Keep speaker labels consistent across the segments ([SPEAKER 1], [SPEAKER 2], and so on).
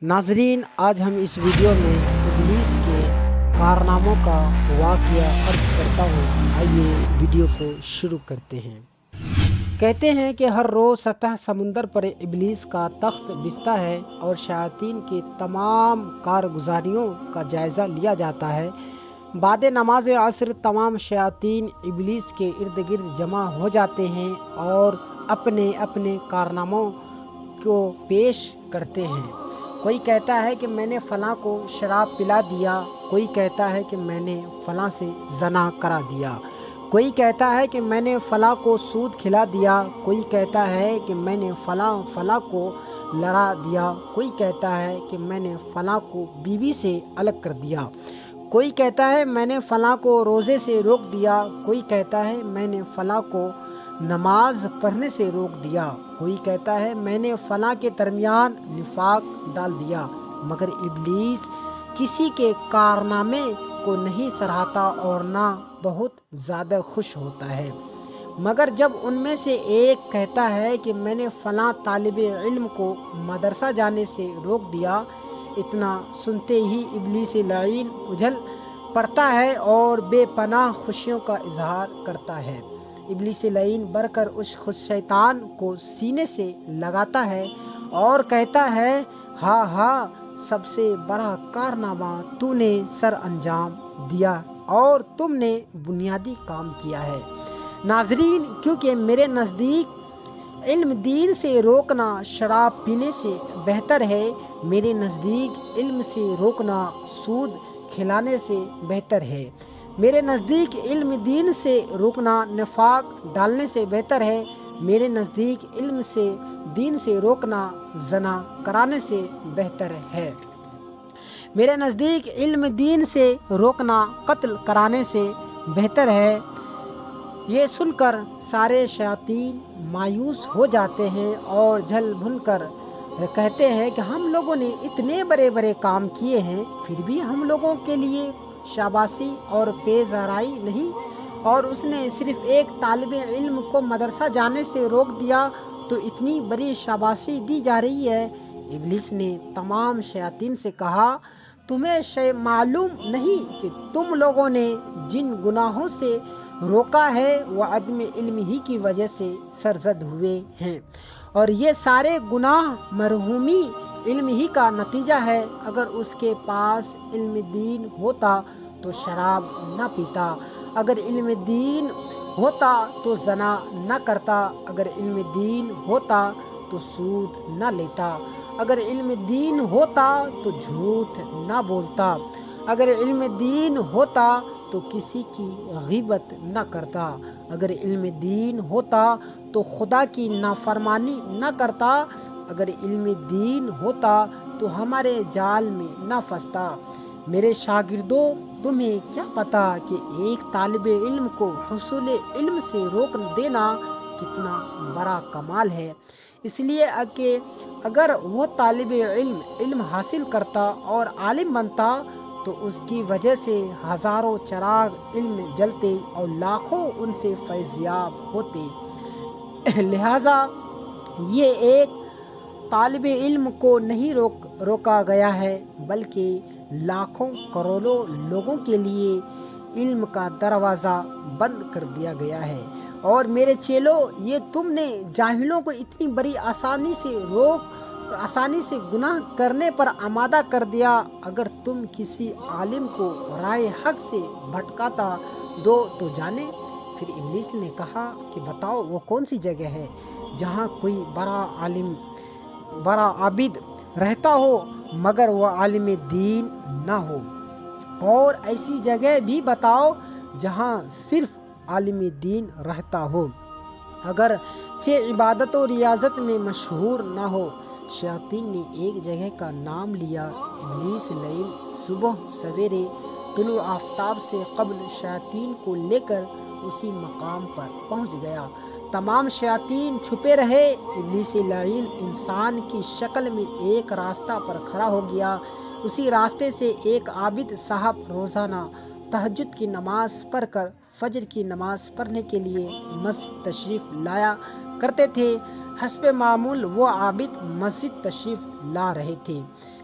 [SPEAKER 1] नाजरीन, आज हम इस वीडियो में इब्लीस के कारनामों का वाक़या अर्ज़ करता हूँ। आइए वीडियो को शुरू करते हैं। कहते हैं कि हर रोज़ सतह समुंदर पर इब्लीस का तख्त बिछता है और शयातीन की तमाम कारगुजारियों का जायज़ा लिया जाता है। बाद नमाज असर तमाम शयातीन इब्लीस के इर्द गिर्द जमा हो जाते हैं और अपने अपने कारनामों को पेश करते हैं। कोई कहता है कि मैंने फ़लाँ को शराब पिला दिया, कोई कहता है कि मैंने फ़लाँ से ज़ना करा दिया, कोई कहता है कि मैंने फ़लाँ को सूद खिला दिया, कोई कहता है कि मैंने फ़लाँ को लड़ा दिया, कोई कहता है कि मैंने फ़लाँ को बीवी से अलग कर दिया, कोई कहता है मैंने फ़लाँ को रोज़े से रोक दिया, कोई कहता है मैंने फ़लाँ को नमाज पढ़ने से रोक दिया, कोई कहता है मैंने फ़लाँ के दरमियान निफाक डाल दिया। मगर इब्लीस किसी के कारनामे को नहीं सराहता और ना बहुत ज़्यादा खुश होता है। मगर जब उनमें से एक कहता है कि मैंने फ़लाँ तालिब इल्म को मदरसा जाने से रोक दिया, इतना सुनते ही इब्लीस लाइन उछल पड़ता है और बेपनाह खुशियों का इजहार करता है। इब्लीस लाइन बढ़कर उस खुद शैतान को सीने से लगाता है और कहता है, हाँ हाँ, सबसे बड़ा कारनामा तूने सर अंजाम दिया और तुमने बुनियादी काम किया है। नाजरीन, क्योंकि मेरे नज़दीक इल्म दीन से रोकना शराब पीने से बेहतर है, मेरे नज़दीक इल्म से रोकना सूद खिलाने से बेहतर है, मेरे नज़दीक इल्म दीन से रोकना निफाक डालने से बेहतर है, मेरे नज़दीक इल्म से दीन से रोकना ज़ना कराने से बेहतर है, मेरे नज़दीक इल्म दीन से रोकना कत्ल कराने से बेहतर है। ये सुनकर सारे शयातीन मायूस हो जाते हैं और झल भुन कर कहते हैं कि हम लोगों ने इतने बड़े बड़े काम किए हैं, फिर भी हम लोगों के लिए शाबाशी और पेशराई नहीं, और उसने सिर्फ एक तालिब इल्म को मदरसा जाने से रोक दिया तो इतनी बड़ी शाबाशी दी जा रही है। इब्लीस ने तमाम शयातीन से कहा, तुम्हें शय मालूम नहीं कि तुम लोगों ने जिन गुनाहों से रोका है वह अदम इल्म ही की वजह से सरजद हुए हैं, और ये सारे गुनाह मरहूमी इल्म ही का नतीजा है। अगर उसके पास इल्म दीन होता तो शराब न पीता, अगर इल्म दीन होता तो ज़ना न करता, अगर इल्म दीन होता तो सूद न लेता, अगर इल्म दीन होता तो झूठ न बोलता, अगर इल्म दीन होता तो किसी की गीबत न करता, अगर इल्म दीन होता तो खुदा की नाफरमानी न करता, अगर इल्म दीन होता तो हमारे जाल में न फंसता। मेरे शागिर्दों, तुम्हें क्या पता कि एक तालिब इल्म को हुसूल इल्म से रोक देना कितना बड़ा कमाल है। इसलिए कि अगर वो तालिब इल्म हासिल करता और आलिम बनता तो उसकी वजह से हज़ारों चिराग इल्म जलते और लाखों उनसे फैज़याब होते। लिहाजा ये एक तालिब इल्म को नहीं रोका गया है, बल्कि लाखों करोड़ों लोगों के लिए इल्म का दरवाज़ा बंद कर दिया गया है। और मेरे चेलों, ये तुमने जाहिलों को इतनी बड़ी आसानी से गुनाह करने पर आमादा कर दिया। अगर तुम किसी आलिम को राय हक से भटकाता दो तो जाने। फिर इब्लीस ने कहा कि बताओ वो कौन सी जगह है जहाँ कोई बड़ा आलिम, बड़ा आबिद रहता हो मगर वो आलिम दीन ना हो, और ऐसी जगह भी बताओ जहाँ सिर्फ आलिम दीन रहता हो, अगर चे इबादत और रियाजत में मशहूर ना हो। शयातीन ने एक जगह का नाम लिया। इब्लीस लैल सुबह सवेरे तुलू आफ्ताब से कबल शयातीन को लेकर उसी मकाम पर पहुंच गया। तमाम शयातीन छुपे रहे। इब्लीस लाइन इंसान की शक्ल में एक रास्ता पर खड़ा हो गया। उसी रास्ते से एक आबिद साहब रोज़ाना तहज्जुद की नमाज पढ़कर फजर की नमाज पढ़ने के लिए मस्जिद तशरीफ़ लाया करते थे। हस्ब मामूल वो आबिद मस्जिद तशरीफ़ ला रहे थे।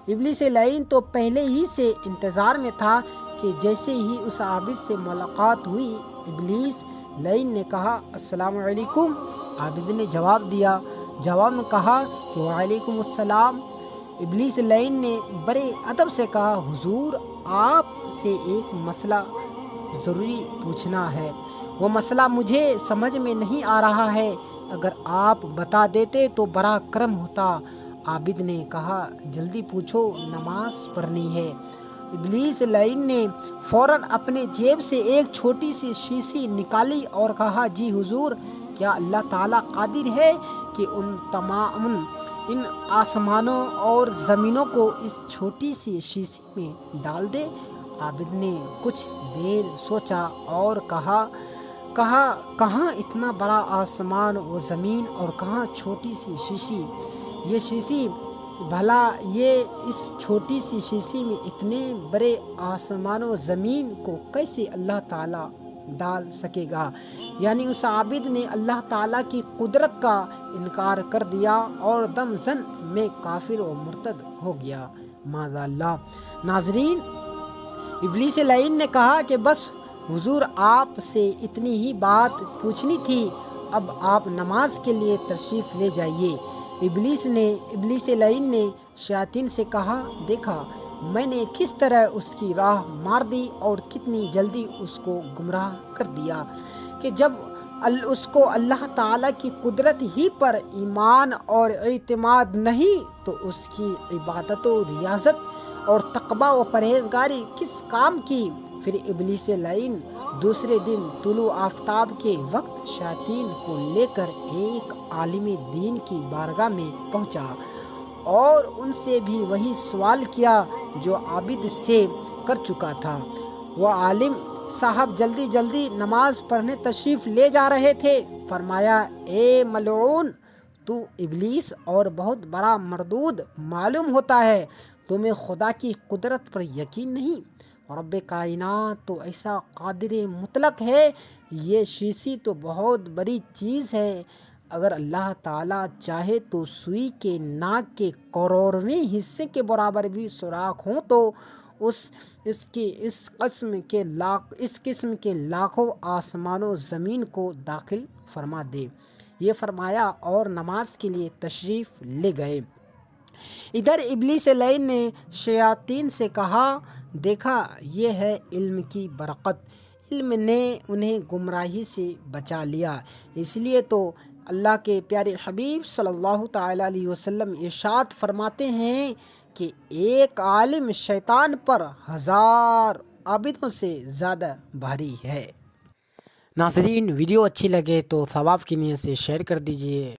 [SPEAKER 1] इब्लीस लईन तो पहले ही से इंतज़ार में था कि जैसे ही उस आबिद से मुलाकात हुई, इब्लीस लईन ने कहा, अस्सलाम वालेकुम। आबिद ने जवाब दिया, जवाब में कहा कि वालेकुम अस्सलाम। इब्लीस लईन ने बड़े अदब से कहा, हुजूर आपसे एक मसला ज़रूरी पूछना है, वो मसला मुझे समझ में नहीं आ रहा है, अगर आप बता देते तो बड़ा करम होता। आबिद ने कहा, जल्दी पूछो, नमाज पढ़नी है। इब्लीस लईन ने फौरन अपने जेब से एक छोटी सी शीशी निकाली और कहा, जी हुजूर, क्या अल्लाह ताला कादिर है कि इन आसमानों और ज़मीनों को इस छोटी सी शीशी में डाल दे। आबिद ने कुछ देर सोचा और कहा कहाँ इतना बड़ा आसमान व ज़मीन और कहाँ छोटी सी शीशी। ये शीशी, भला ये इस छोटी सी शीशी में इतने बड़े आसमान व ज़मीन को कैसे अल्लाह ताला डाल सकेगा। यानी उस आबिद ने अल्लाह ताला की कुदरत का इनकार कर दिया और दमजन में काफिर व मुर्तद हो गया, माज़अल्लाह। नाज़रीन, इब्लीस लईन ने कहा कि बस हुजूर आपसे इतनी ही बात पूछनी थी, अब आप नमाज के लिए तशरीफ़ ले जाइए। इब्लीस लईन ने शयातीन से कहा, देखा मैंने किस तरह उसकी राह मार दी और कितनी जल्दी उसको गुमराह कर दिया कि जब उसको अल्लाह ताला की कुदरत ही पर ईमान और इत्मीनान नहीं तो उसकी इबादत व रियाजत और तक़वा व परहेज़गारी किस काम की। फिर इब्लीस लईन दूसरे दिन तुलू आफ्ताब के वक्त शयातीन को लेकर एक आलिम दीन की बारगाह में पहुंचा और उनसे भी वही सवाल किया जो आबिद से कर चुका था। वह आलिम साहब जल्दी जल्दी नमाज पढ़ने तशरीफ़ ले जा रहे थे। फरमाया, ए मलऊन, तू इब्लीस और बहुत बड़ा मरदूद मालूम होता है, तुम्हें खुदा की कुदरत पर यकीन नहीं। रब्बे कायनात तो ऐसा कादिर मुतलक है, ये शीशी तो बहुत बड़ी चीज़ है, अगर अल्लाह ताला चाहे तो सुई के नाक के करोड़वें हिस्से के बराबर भी सुराख हों तो इस किस्म के लाखों आसमानों ज़मीन को दाखिल फरमा दे। ये फरमाया और नमाज के लिए तशरीफ़ ले गए। इधर इब्लीस लईन ने शयातीन से कहा, देखा ये है इल्म की बरकत, इल्म ने उन्हें गुमराही से बचा लिया। इसलिए तो अल्लाह के प्यारे हबीब सल्लल्लाहु ताला अलैहि वसल्लम इरशाद फरमाते हैं कि एक आलिम शैतान पर 1000 आबिदों से ज़्यादा भारी है। नाज़रीन, वीडियो अच्छी लगे तो सवाब की नीयत से शेयर कर दीजिए।